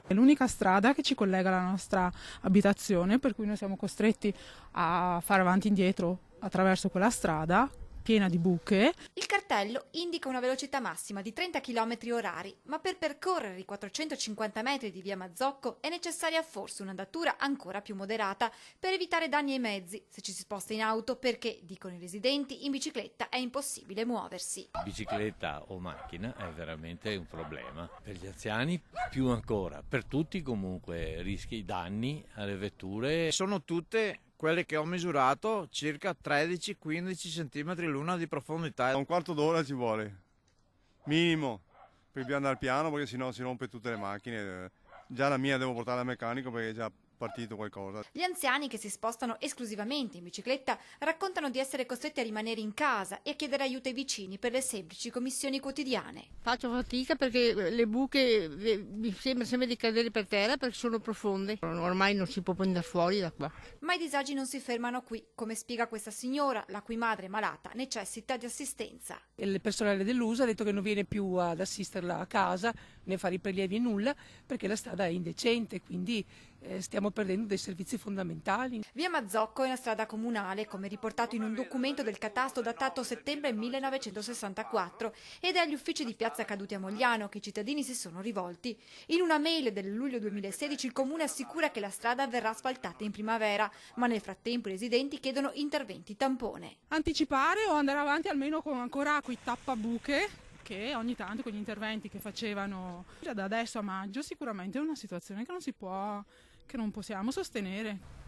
È l'unica strada che ci collega alla nostra abitazione, per cui noi siamo costretti a fare avanti e indietro attraverso quella strada piena di buche. Il cartello indica una velocità massima di 30 km/h, ma per percorrere i 450 metri di via Mazzocco è necessaria forse un'andatura ancora più moderata per evitare danni ai mezzi se ci si sposta in auto, perché, dicono i residenti, in bicicletta è impossibile muoversi. Bicicletta o macchina è veramente un problema. Per gli anziani più ancora, per tutti comunque rischi danni alle vetture. Sono tutte quelle che ho misurato circa 13-15 cm l'una di profondità. Un quarto d'ora ci vuole, minimo, per andare piano perché sennò si rompe tutte le macchine. Già la mia devo portare al meccanico perché è già partito qualcosa. Gli anziani, che si spostano esclusivamente in bicicletta, raccontano di essere costretti a rimanere in casa e a chiedere aiuto ai vicini per le semplici commissioni quotidiane. Faccio fatica perché le buche mi sembra di cadere per terra perché sono profonde. Ormai non si può prendere fuori da qua. Ma i disagi non si fermano qui, come spiega questa signora, la cui madre malata necessita di assistenza. Il personale dell'USA ha detto che non viene più ad assisterla a casa, né fare i prelievi, nulla, perché la strada è indecente, quindi stiamo perdendo dei servizi fondamentali. Via Mazzocco è una strada comunale, come riportato in un documento del catasto datato settembre 1964, ed è agli uffici di Piazza Caduti a Mogliano che i cittadini si sono rivolti. In una mail del luglio 2016 il comune assicura che la strada verrà asfaltata in primavera, ma nel frattempo i residenti chiedono interventi tampone. Anticipare o andare avanti almeno con ancora quei tappabuche che ogni tanto con gli interventi che facevano già da adesso a maggio sicuramente è una situazione che non possiamo sostenere.